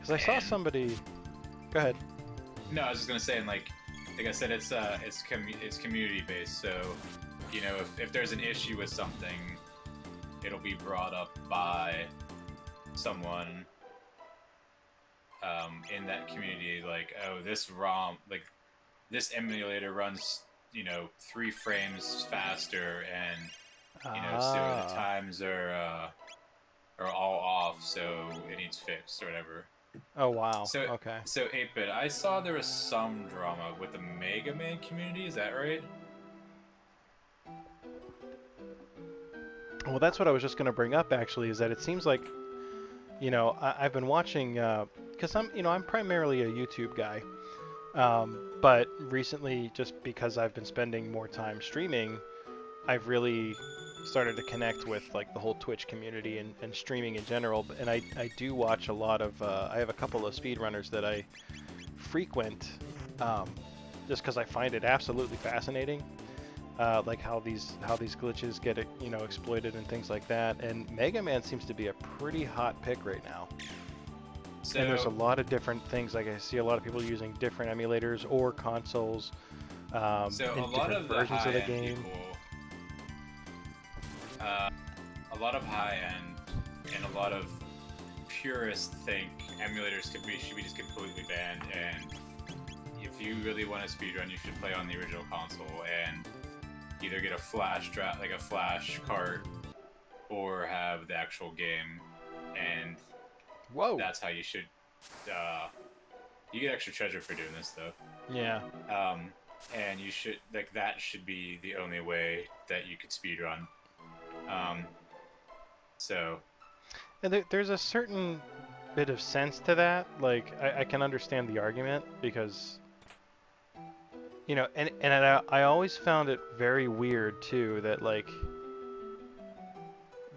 Because I saw somebody. Go ahead. No, I was just gonna say, and like I said, it's community based. So, you know, if there's an issue with something, it'll be brought up by someone in that community. Like, oh, this ROM, like this emulator runs, you know, 3 frames faster, and you know, so the times are all off, so it needs fixed or whatever. Oh wow. So Okay. So 8-bit, I saw there was some drama with the Mega Man community. Is that right? Well, that's what I was just going to bring up actually. Is that it seems like, you know, I've been watching because I'm primarily a YouTube guy. But recently, just because I've been spending more time streaming, I've really started to connect with like the whole Twitch community and streaming in general. And I do watch a lot of. I have a couple of speedrunners that I frequent, just because I find it absolutely fascinating, like how these glitches get exploited and things like that. And Mega Man seems to be a pretty hot pick right now. So, and there's a lot of different things. Like I see a lot of people using different emulators or consoles so in a different lot of the versions of the high-end game. people, a lot of high-end and a lot of purists think emulators should be just completely banned. And if you really want to speedrun, you should play on the original console and either get a flash cart, or have the actual game. And Whoa. that's how you should. You get extra treasure for doing this, though. Yeah. And you should that should be the only way that you could speedrun. So. And there's a certain bit of sense to that. Like I can understand the argument because, you know, and I always found it very weird too that like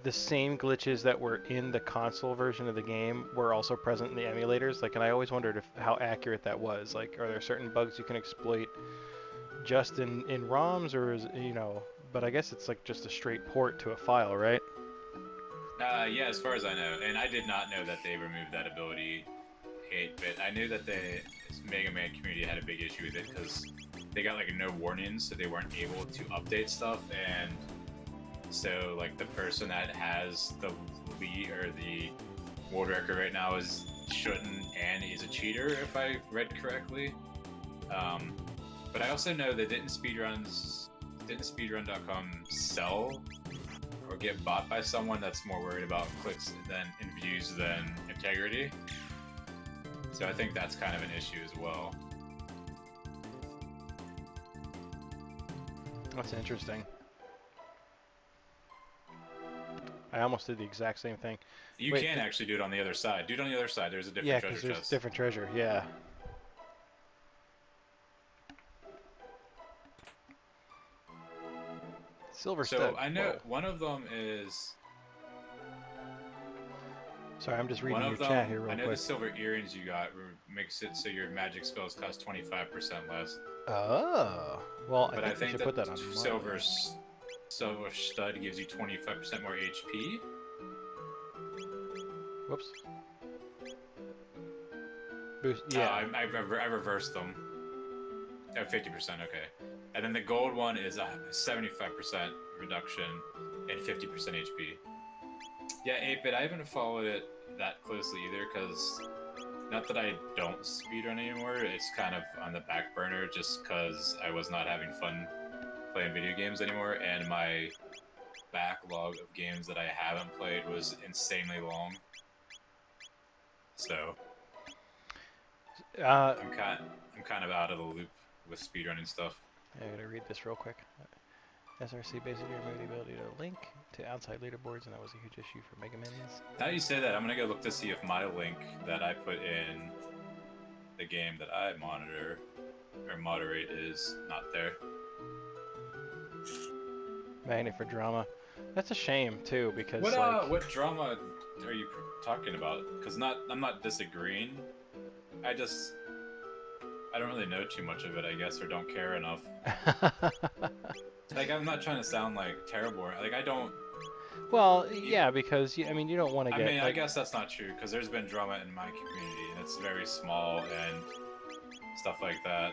the same glitches that were in the console version of the game were also present in the emulators. Like, and I always wondered how accurate that was. Like, are there certain bugs you can exploit just in ROMs, or is But I guess it's like just a straight port to a file, right? Yeah, as far as I know, and I did not know that they removed that ability 8-bit. I knew that the Mega Man community had a big issue with it because they got like no warnings, so they weren't able to update stuff, and so like the person that has the lead or the world record right now shouldn't and is a cheater, if I read correctly. But I also know that didn't speedrun.com sell or get bought by someone that's more worried about clicks and views than integrity. So I think that's kind of an issue as well. That's interesting. I almost did the exact same thing. You can actually do it on the other side. Do it on the other side. There's a different treasure chest. Yeah, because there's different treasure. Yeah. Silver stud. So I know one of them is. Sorry, I'm just reading your chat here real quick. I know the silver earrings you got makes it so your magic spells cost 25% less. Oh. Well, but I think should put that on silver stud gives you 25% more HP. Whoops. Boost. Yeah. I reversed them. Oh, 50%. Okay. And then the gold one is a 75% reduction and 50% HP. Yeah, 8-bit, I haven't followed it that closely either, because not that I don't speedrun anymore, it's kind of on the back burner just because I was not having fun playing video games anymore, and my backlog of games that I haven't played was insanely long. So I'm kind of out of the loop with speedrunning stuff. I gotta read this real quick. SRC basically removed the ability to link to outside leaderboards, and that was a huge issue for Mega Minions. Now you say that, I'm gonna go look to see if my link that I put in the game that I monitor or moderate is not there. Magnet for drama. That's a shame too, because what drama are you talking about? Because I'm not disagreeing. I don't really know too much of it, I guess, or don't care enough. Like, I'm not trying to sound like terrible. Like, I don't Well, yeah, because I mean, you don't want to I get mean, I like. guess that's not true because there's been drama in my community and it's very small and stuff like that.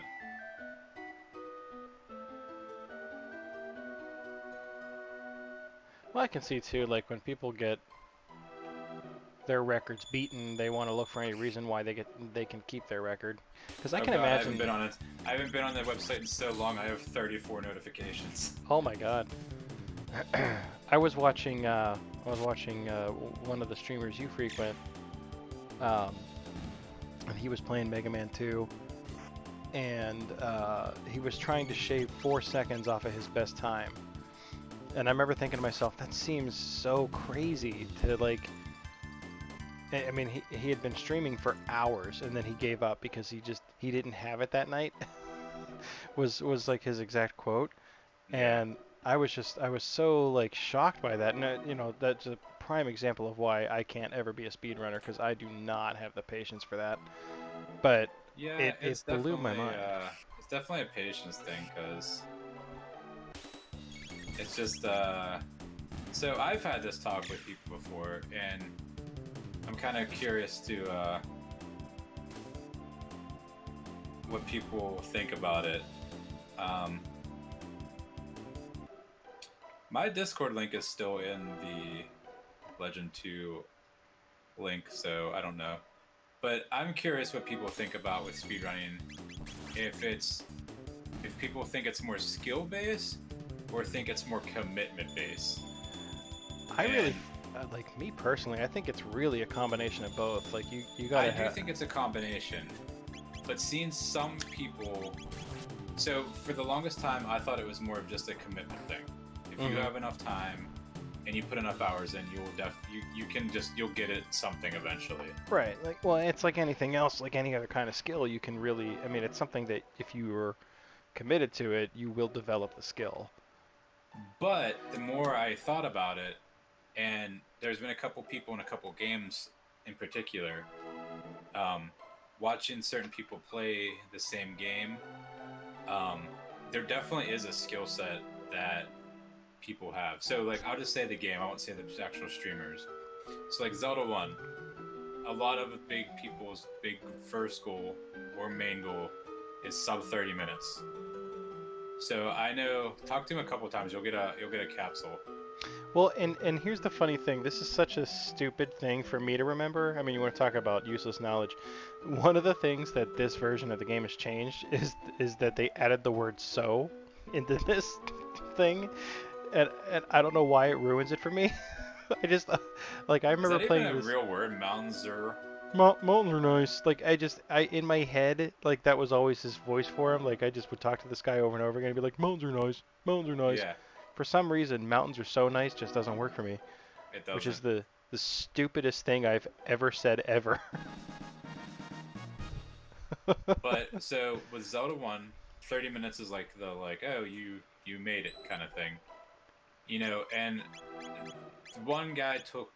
Well, I can see too, like when people get their records beaten, they want to look for any reason why they can keep their record. Because I Oh can god, I haven't imagine. been on it. I haven't been on the website in so long. I have 34 notifications. Oh my God. I was watching. One of the streamers you frequent, um, and he was playing Mega Man 2, and he was trying to shave 4 seconds off of his best time. And I remember thinking to myself, that seems so crazy to like. I mean, he had been streaming for hours, and then he gave up because he didn't have it that night. was like his exact quote, Yeah. and I was so like shocked by that, and that's a prime example of why I can't ever be a speedrunner because I do not have the patience for that. But Yeah, it blew my mind. it's definitely a patience thing because it's just so I've had this talk with people before and I'm kind of curious to what people think about it. Um, my Discord link is still in the Legend 2 link, so I don't know. But I'm curious what people think about with speedrunning. If people think it's more skill based or think it's more commitment based. I And really like me personally. I think it's really a combination of both. Like you I gotta do have. think it's a combination. But seeing some people, so for the longest time, I thought it was more of just a commitment thing. If you have enough time and you put enough hours in, you'll get it something eventually. Right. Like, well, it's like anything else, like any other kind of skill. You can really. I mean, it's something that if you were committed to it, you will develop the skill. But the more I thought about it, and there's been a couple people in a couple games in particular, um, watching certain people play the same game, um, there definitely is a skill set that people have. So, like, I'll just say the game. I won't say the actual streamers. So, like Zelda One, a lot of big people's big first goal or main goal is sub 30 minutes. So I know. Talk to him a couple times. You'll get a capsule. Well, and here's the funny thing. This is such a stupid thing for me to remember. I mean, you want to talk about useless knowledge. One of the things that this version of the game has changed is that they added the word "so" into this thing, and I don't know why it ruins it for me. I just like I Is remember that even playing a this. real word? Mountains. Mountains are nice. Like I in my head, like that was always his voice for him. Like I just would talk to this guy over and over again and be like, mountains are nice. Mountains are nice. Yeah, For some reason, mountains are so nice just doesn't work for me, it which is doesn't. the stupidest thing I've ever said ever. But so with Zelda One, 30 minutes is like the like oh you made it kind of thing, And one guy took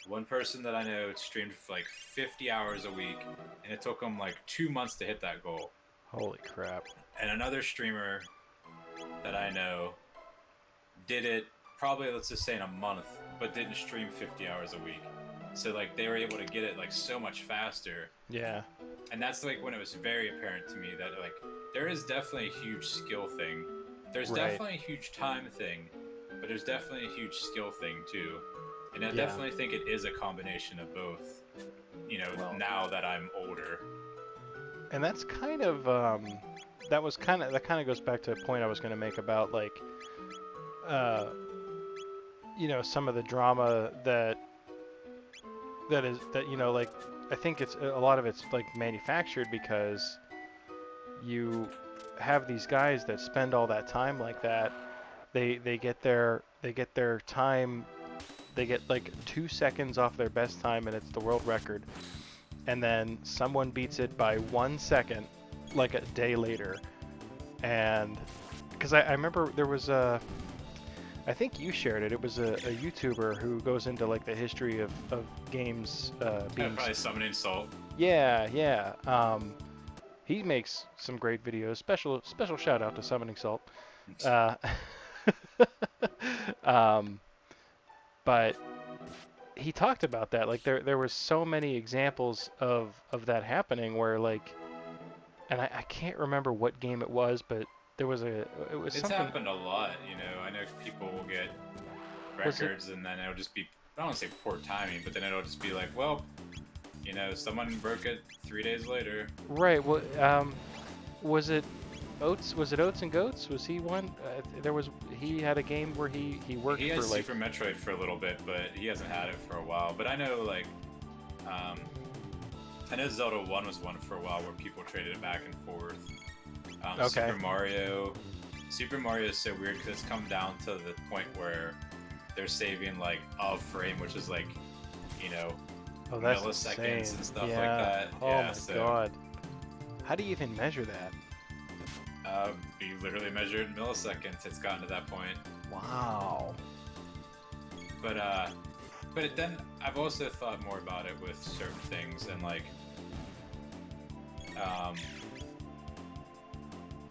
one person that I know streamed for like 50 hours a week, and it took him like 2 months to hit that goal. Holy crap. And another streamer that I know did it probably, let's just say, in a month, but didn't stream 50 hours a week. So like they were able to get it like so much faster. Yeah. And that's like when it was very apparent to me that like there is definitely a huge skill thing. There's Right. definitely a huge time thing, but there's definitely a huge skill thing too. And I Yeah. definitely think it is a combination of both. Well, Now that I'm older. and that's kind of that kind of goes back to a point I was going to make about like uh some of the drama that like I think it's a lot of it's like manufactured because you have these guys that spend all that time like that. They get their time. They get like 2 seconds off their best time, and it's the world record. And then someone beats it by 1 second, like a day later. And because I remember there was I think you shared it. It was a YouTuber who goes into like the history of games being. Probably summoning salt. Yeah, yeah. He makes some great videos. Special shout out to Summoning Salt. Uh, um, but he talked about that. Like there was so many examples of that happening where like, and I can't remember what game it was, but there was it was It's something. happened a lot, you know. I know people will get Was it records and then it'll just be, I don't want to say poor timing, but then it'll just be like, well, you know, someone broke it 3 days later. right? Well, was it Oats? Was it Oats and Goats? Was he one? He had a game where he worked He for had like. Super Metroid for a little bit, but he hasn't had it for a while. But I know, like, I know Zelda 1 was one for a while where people traded it back and forth. Okay. Super Mario is so weird because it's come down to the point where they're saving like a frame, which is like, you know, Oh, that's milliseconds insane. and stuff Yeah. like that. Oh Yeah, my so, god. How do you even measure that? you literally measured milliseconds. It's gotten to that point. Wow. But then I've also thought more about it with certain things and like,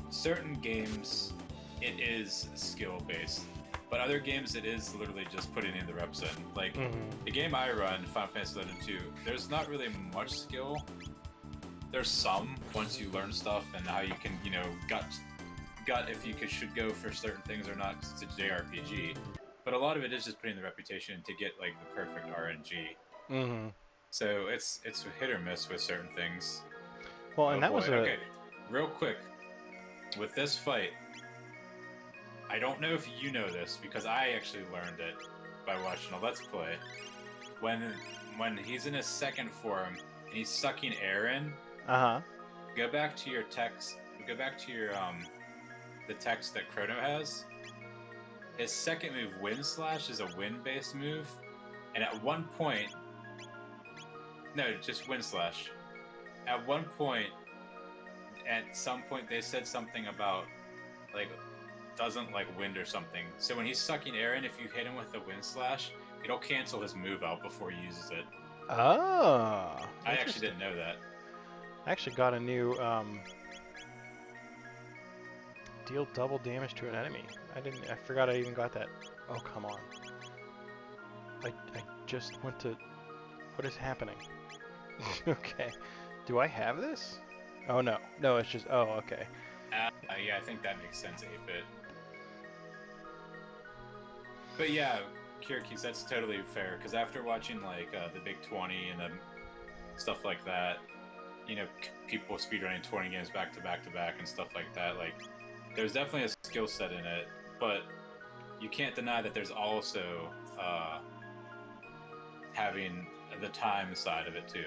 certain games it is skill based, but other games it is literally just putting in the reps in. Like the game I run, Final Fantasy XI 2, there's not really much skill. There's some once you learn stuff and how you can, you know, gut if you should go for certain things or not, because it's a JRPG. But a lot of it is just putting the reputation to get like the perfect RNG. So it's hit or miss with certain things. Well, and that was okay. Real quick, with this fight, I don't know if you know this because I actually learned it by watching a Let's Play. When he's in his second form and he's sucking air in. Go back to your text. Go back to your the text that Chrono has. His second move, Wind Slash, is a wind-based move, and at one point, no, just Wind Slash. At one point, at some point, they said something about like doesn't like wind or something. So when he's sucking air in, if you hit him with the Wind Slash, it'll cancel his move out before he uses it. Oh. I actually didn't know that. I actually got a new deal double damage to an enemy. I forgot I even got that. Oh, come on. I just went to... What is happening? Okay. Do I have this? Oh, no. No, it's just... Oh, okay. Yeah, I think that makes sense, 8-bit. But yeah, Kyrkis, that's totally fair, because after watching, like, the Big 20 and stuff like that, you know, people speedrunning 20 games back to back to back and stuff like that, like, there's definitely a skill set in it, but you can't deny that there's also having the time side of it too.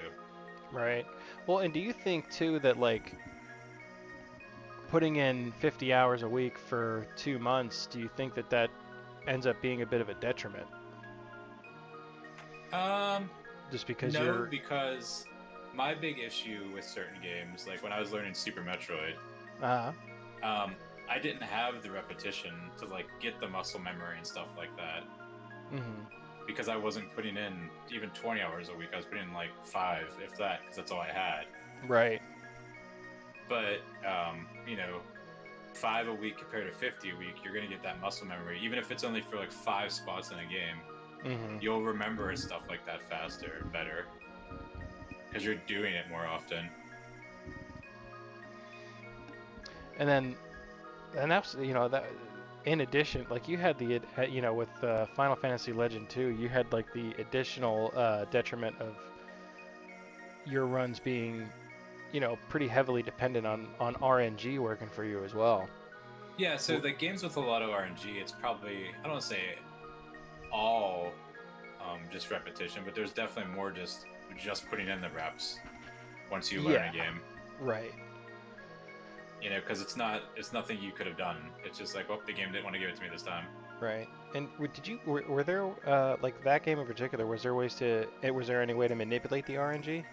Right. Well, and do you think too that like putting in 50 hours a week for 2 months, do you think that ends up being a bit of a detriment? Just because no, because my big issue with certain games, like when I was learning Super Metroid, I didn't have the repetition to like get the muscle memory and stuff like that. Because I wasn't putting in even 20 hours a week. I was putting in like 5, if that, because that's all I had. Right. But, you know, 5 a week compared to 50 a week, you're going to get that muscle memory. Even if it's only for like 5 spots in a game, you'll remember stuff like that faster and better. Because you're doing it more often. And that's, you know, that in addition, like you had the, you know, with Final Fantasy Legend 2, you had like the additional detriment of your runs being, you know, pretty heavily dependent on RNG working for you as well. Yeah, so the games with a lot of RNG, it's probably, I don't want to say all just repetition, but there's definitely more just putting in the reps once you learn a game. Right. You know, because it's nothing you could have done. It's just like, well, the game didn't want to give it to me this time. Right. And were there like that game in particular? Was there any way to manipulate the RNG?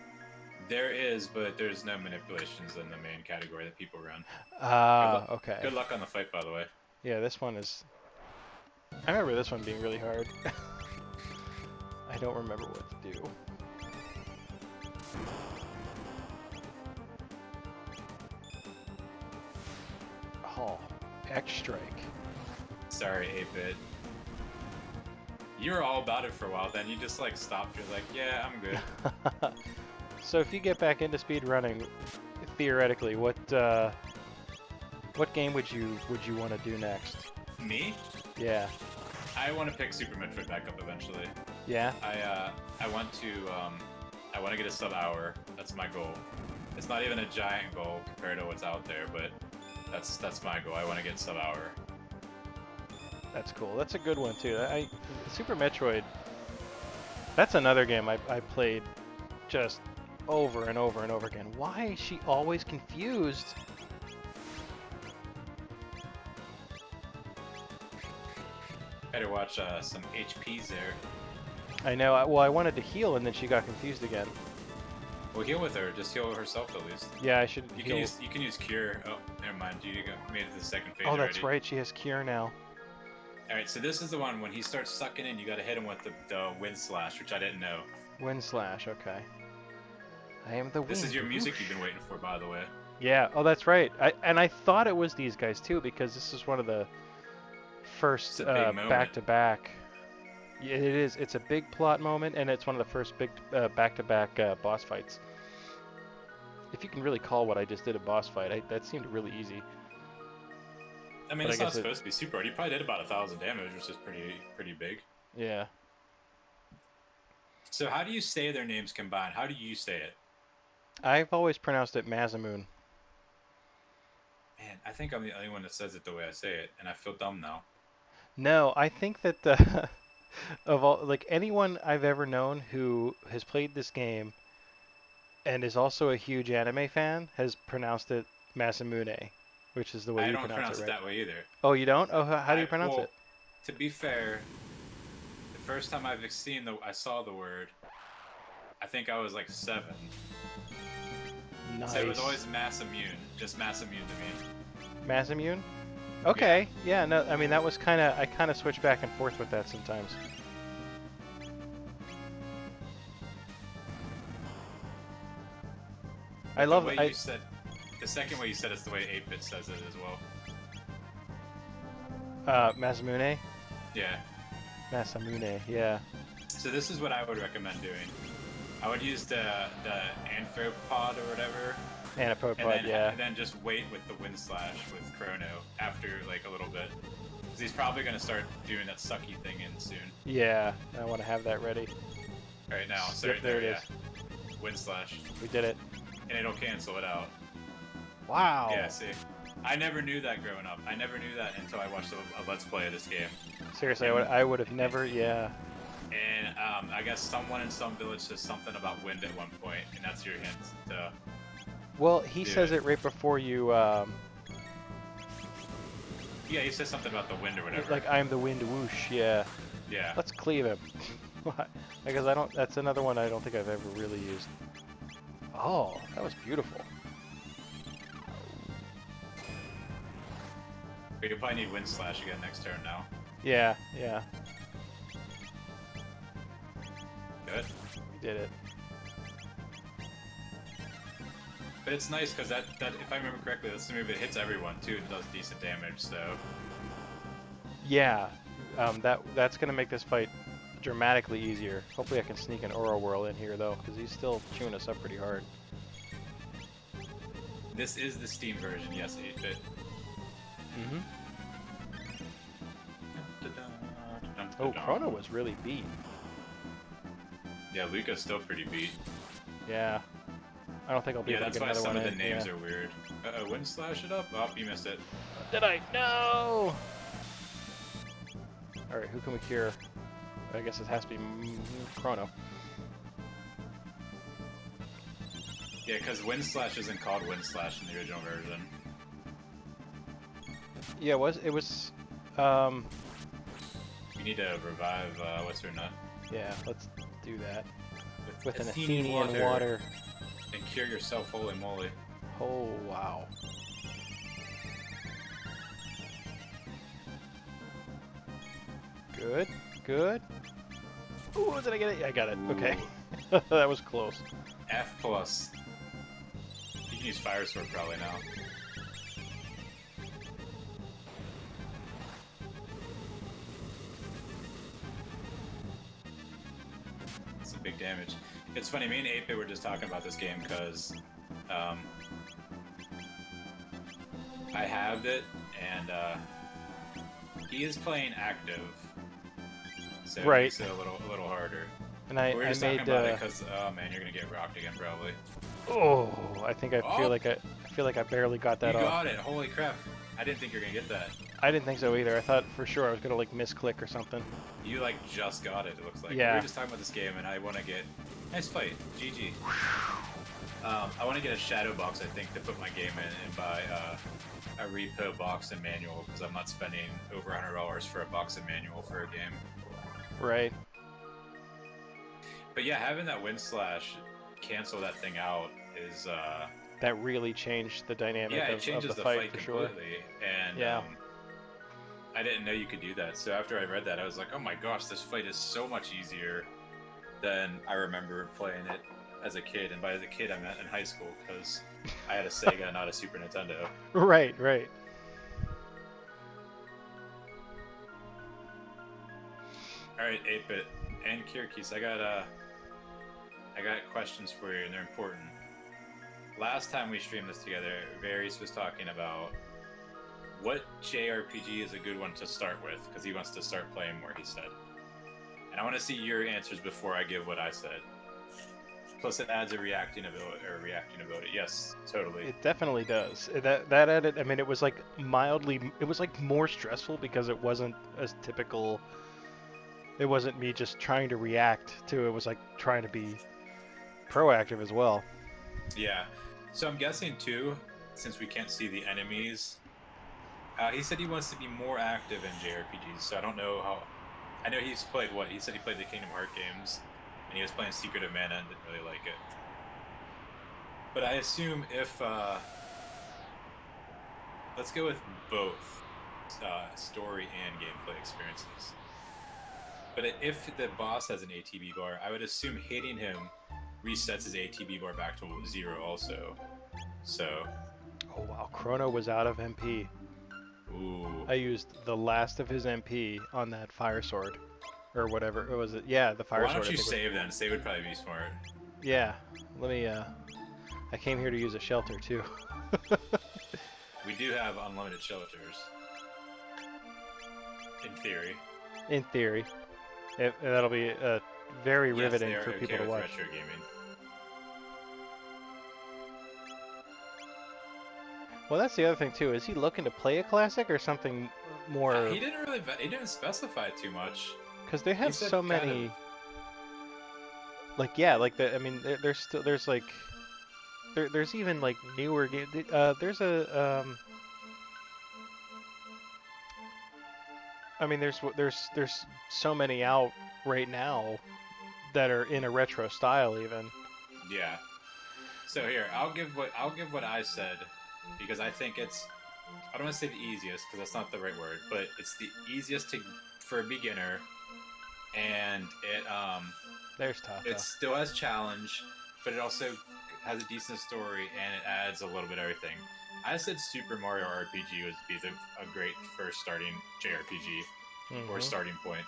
There is, but there's no manipulations in the main category that people run. Okay. Good luck on the fight, by the way. Yeah, this one is. I remember this one being really hard. I don't remember what to do. Oh, X strike. Sorry, 8-bit. You were all about it for a while, then you just like stopped. You're like, yeah, I'm good. So if you get back into speedrunning, theoretically, what game would you want to do next? Me? Yeah. I want to pick Super Metroid back up eventually. Yeah. I want to get a sub-hour. That's my goal. It's not even a giant goal compared to what's out there, but that's my goal. I want to get sub-hour. That's cool. That's a good one too. Super Metroid. That's another game I played just over and over and over again. Why is she always confused? Better watch some HPs there. I know. I wanted to heal and then she got confused again. Well, heal with her. Just heal herself at least. Yeah, I should. You heal. can use cure. Oh, never mind. You made it to the second phase. Oh, that's already. right. She has cure now. All right, so this is the one when he starts sucking in. You got to hit him with the wind slash, which I didn't know. Wind slash. Okay. I am the wind. This is your music Whoosh. you've been waiting for, by the way. Yeah. Oh, that's right. I thought it was these guys too because this is one of the first back-to-back. Yeah, it is. It's a big plot moment, and it's one of the first big back-to-back boss fights. If you can really call what I just did a boss fight, that seemed really easy. I mean, it's not supposed to be super hard. You probably did about 1,000 damage, which is pretty big. Yeah. So how do you say their names combined? How do you say it? I've always pronounced it Masamune. Man, I think I'm the only one that says it the way I say it, and I feel dumb now. No, I think that of all, like anyone I've ever known who has played this game and is also a huge anime fan has pronounced it Masamune, which is the way you pronounce it, right? I don't pronounce it that way either. Oh, you don't? Oh, how do you pronounce it? To be fair, the first time I saw the word, I think I was like 7. Nice. So it was always Masamune, just Masamune to me. Masamune? Okay. Yeah. No. I mean, that was I kind of switch back and forth with that sometimes. But I love the way you said. The second way you said it's the way 8-Bit says it as well. Masamune. Yeah. Masamune. Yeah. So this is what I would recommend doing. I would use the Anthropod or whatever. Anthropod, yeah. And then just wait with the wind slash with Chrono after like a little bit. Because he's probably going to start doing that sucky thing in soon. Yeah, I want to have that ready. Right now. So yep, there it is. Wind slash. We did it. And it'll cancel it out. Wow. Yeah, see. I never knew that growing up. I never knew that until I watched a Let's Play of this game. Seriously, I would have never, yeah. And I guess someone in some village says something about wind at one point, and that's your hint to... Well, he says it right before you, Yeah, he says something about the wind or whatever. Like, I'm the wind whoosh, yeah. Yeah. Let's cleave him. Because that's another one I don't think I've ever really used. Oh, that was beautiful. But you'll probably need wind slash again next turn now. Yeah, yeah. Good. We did it. But it's nice because that if I remember correctly, that's the move that hits everyone too and does decent damage. So. Yeah, that's gonna make this fight dramatically easier. Hopefully, I can sneak an Oro Whirl in here though, because he's still chewing us up pretty hard. This is the Steam version, yes, 8-Bit. Mm-hmm. Oh, Chrono was really beat. Yeah, Luca's still pretty beat. Yeah. I don't think I'll be able to get another one in. Yeah, that's why some of the names are weird. Uh-oh, wind slash it up? Oh, you missed it. Did I? No! Alright, who can we cure? I guess it has to be Chrono. Yeah, because wind slash isn't called wind slash in the original version. Yeah, it was, You need to revive, what's her nut? Yeah, let's do that. With an Athenian water. And cure yourself, holy moly. Oh, wow. Good, good. Ooh, did I get it? Yeah, I got it. Ooh. Okay. That was close. F+. You can use Fire Sword probably now. big damage. It's funny, me and 8-Bit were just talking about this game because I have it, and he is playing active, so it makes it a little harder. And we were just talking about it because, oh man, you're gonna get rocked again probably. Oh, I think I feel like I barely got that off. You got it! Holy crap! I didn't think you were gonna get that. I didn't think so either. I thought for sure I was gonna like misclick or something. You like just got it. It looks like. Yeah. We were just talking about this game, and I want to get nice fight. GG. I want to get a shadow box, I think, to put my game in and buy a repo box and manual because I'm not spending over $100 for a box and manual for a game. Right. But yeah, having that wind slash cancel that thing out is that really changed the dynamic it changes of the fight for completely. Sure. And yeah. I didn't know you could do that. So after I read that, I was like, oh my gosh, this fight is so much easier than I remember playing it as a kid. And by the kid, I meant in high school because I had a Sega, not a Super Nintendo. Right, right. All right, 8-Bit and Kirkis, I got questions for you, and they're important. Last time we streamed this together, Varys was talking about what JRPG is a good one to start with, because he wants to start playing more, he said. And I want to see your answers before I give what I said. Plus it adds a reacting ability. Yes, totally. It definitely does. That added, I mean, it was like more stressful because it wasn't as typical. It wasn't me just trying to react to it. Was like trying to be proactive as well. Yeah. So I'm guessing too, since we can't see the enemies, he said he wants to be more active in JRPGs. So I don't know how. I know he's played what? He said he played the Kingdom Hearts games, and he was playing Secret of Mana and didn't really like it. But I assume if let's go with both story and gameplay experiences. But if the boss has an ATB bar, I would assume hitting him resets his ATB bar back to 0 also. So. Oh wow, Chrono was out of MP. Ooh. I used the last of his MP on that fire sword, or whatever. Or was it? Yeah, the fire sword. Why don't you save then? Save would probably be smart. Yeah. Let me. I came here to use a shelter too. We do have unlimited shelters. In theory. In theory. That'll be very riveting for people to watch. Retro gaming. Well, that's the other thing too. Is he looking to play a classic or something more? He didn't specify too much. Because they have so many. Like there's like there's even like newer games. There's a I mean, there's so many out right now that are in a retro style even. Yeah. So here, I'll give what I said because I think it's, I don't want to say the easiest because that's not the right word, but it's the easiest for a beginner, and there's Tata. It still has challenge, but it also has a decent story and it adds a little bit of everything. I said Super Mario RPG would be a great first starting JRPG or starting point.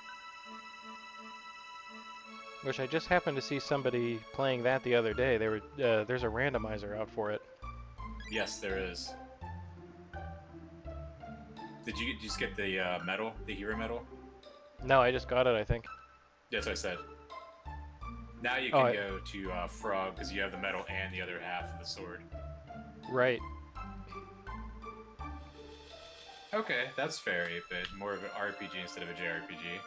Which I just happened to see somebody playing that the other day. There's a randomizer out for it. Yes, there is. Did you just get the medal, the hero medal? No, I just got it, I think. That's what I said. Now you can go to Frog because you have the medal and the other half of the sword. Right. Okay, that's fair, but more of an RPG instead of a JRPG.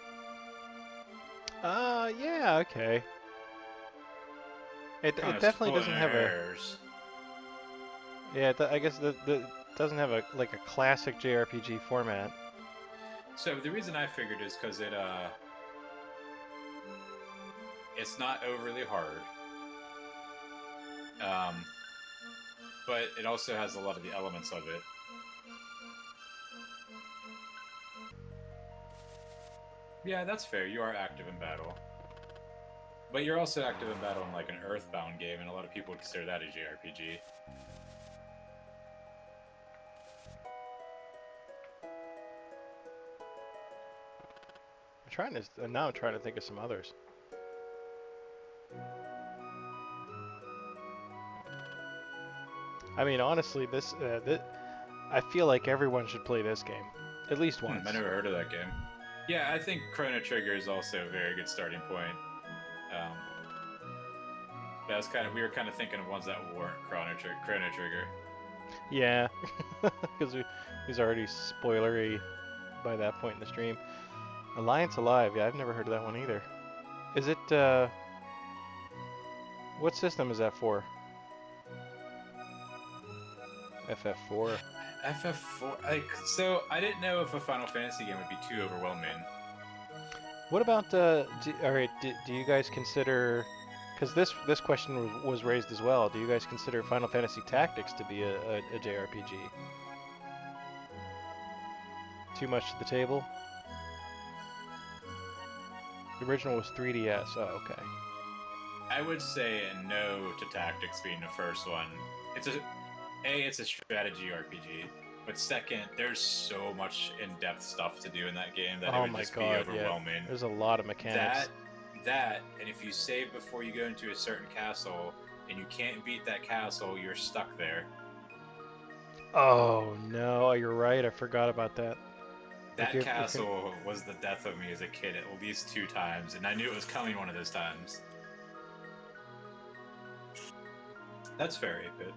Yeah, okay. It definitely doesn't have errors. Yeah, I guess the doesn't have a classic JRPG format. So the reason I figured is because it's not overly hard. But it also has a lot of the elements of it. Yeah, that's fair. You are active in battle. But you're also active in battle in like an Earthbound game, and a lot of people would consider that a JRPG. Now I'm trying to think of some others. I mean, honestly, I feel like everyone should play this game at least once. I never heard of that game. Yeah, I think Chrono Trigger is also a very good starting point. Um, that was we were kind of thinking of ones that weren't Chrono Trigger. Yeah, because he's already spoilery by that point in the stream. Alliance Alive, yeah, I've never heard of that one either. Is it, what system is that for? FF4. FF4, so I didn't know if a Final Fantasy game would be too overwhelming. What about, alright, do you guys consider, because this question was raised as well, do you guys consider Final Fantasy Tactics to be a JRPG? Too much to the table? The original was 3DS, oh, okay. I would say no to Tactics being the first one. It's a strategy RPG, but second, there's so much in-depth stuff to do in that game that it would just be overwhelming. Yeah. There's a lot of mechanics. And if you save before you go into a certain castle and you can't beat that castle, you're stuck there. Oh no, you're right. I forgot about that. That castle was the death of me as a kid at least 2 times, and I knew it was coming one of those times. That's fair, 8-bit.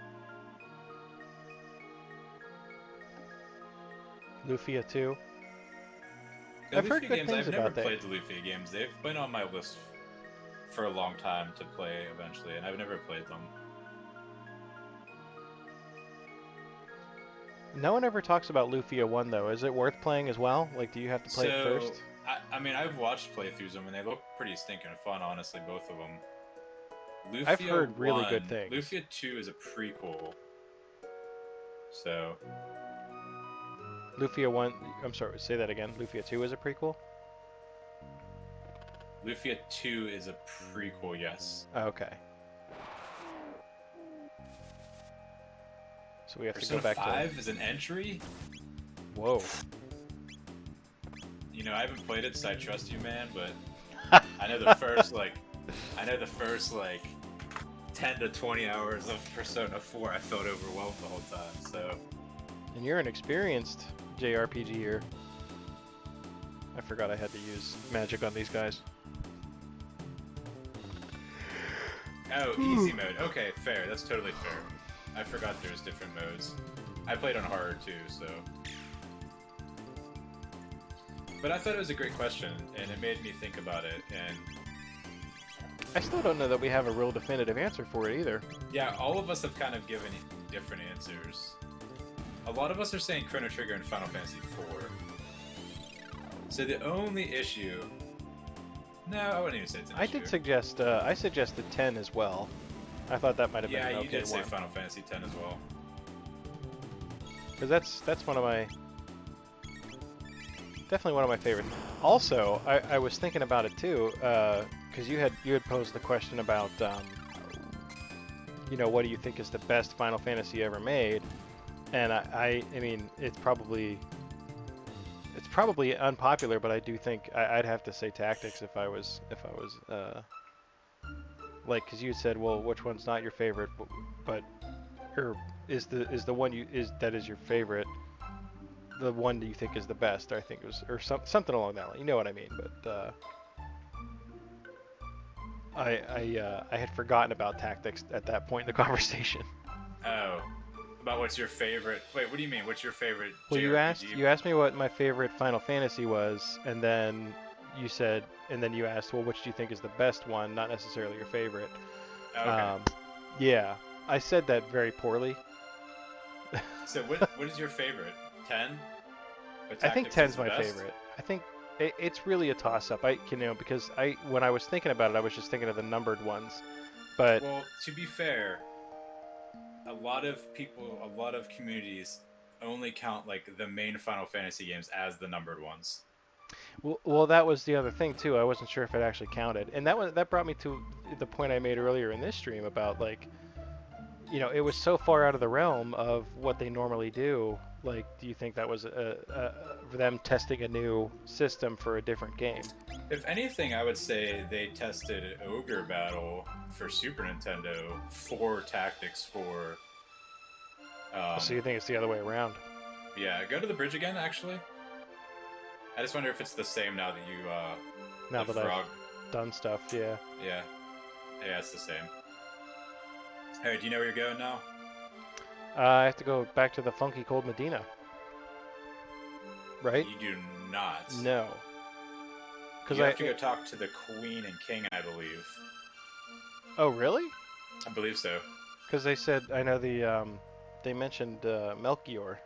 Lufia 2. I've heard good things about that. I've never played the Lufia games. They've been on my list for a long time to play eventually, and I've never played them. No one ever talks about Lufia 1 though. Is it worth playing as well? Like, do you have to play it first? I mean, I've watched playthroughs of them, and they look pretty stinking fun, honestly, both of them. Lufia I've heard really good things. Lufia 2 is a prequel. So... Lufia 1... I'm sorry, say that again. Lufia 2 is a prequel? Lufia 2 is a prequel, yes. Okay. So we have Persona to go back 5 is an entry? Whoa. You know, I haven't played it, so I trust you, man, but I know the first, like... 10 to 20 hours of Persona 4, I felt overwhelmed the whole time, so... And you're an experienced JRPGer. I forgot I had to use magic on these guys. Oh, easy mode. Okay, fair. That's totally fair. I forgot there's different modes. I played on harder too, so... But I thought it was a great question, and it made me think about it, and... I still don't know that we have a real definitive answer for it either. Yeah, all of us have kind of given different answers. A lot of us are saying Chrono Trigger and Final Fantasy IV. So the only issue... No, I wouldn't even say it's an issue. I did suggest, I suggested 10 as well. I thought that might have been an okay one. Yeah, you did say Final Fantasy X as well. Because that's one of my... Definitely one of my favorites. Also, I was thinking about it too, because you had posed the question about, you know, what do you think is the best Final Fantasy ever made? And I mean, it's probably unpopular, but I do think I'd have to say Tactics if I was like, because you said, well, which one's not your favorite, but or is the one that is your favorite the one that you think is the best? I think it was, or something along that line. You know what I mean? But I had forgotten about Tactics at that point in the conversation. Oh. About what's your favorite... Wait, what do you mean? What's your favorite Well, JRPG? you asked me what my favorite Final Fantasy was, and then you said, and then you asked, well, which do you think is the best one? Not necessarily your favorite. Okay. Yeah, I said that very poorly. So what is your favorite? 10? I think 10's my favorite. I think it's really a toss-up. Because when I was thinking about it, I was just thinking of the numbered ones. But well, to be fair, a lot of people, a lot of communities only count like the main Final Fantasy games as the numbered ones. Well, that was the other thing too. I wasn't sure if it actually counted, and that brought me to the point I made earlier in this stream about, like, you know, it was so far out of the realm of what they normally do. Like, do you think that was for them testing a new system for a different game? If anything, I would say they tested Ogre Battle for Super Nintendo for Tactics for So you think it's the other way around? Yeah, go to the bridge again, actually. I just wonder if it's the same now that you, Now the that frog. I've done stuff, yeah. Yeah. Yeah, it's the same. Alright, do you know where you're going now? I have to go back to the funky cold Medina. Right? You do not. No. You have to go talk to the queen and king, I believe. Oh, really? I believe so. Because they said, I know they mentioned Melchior.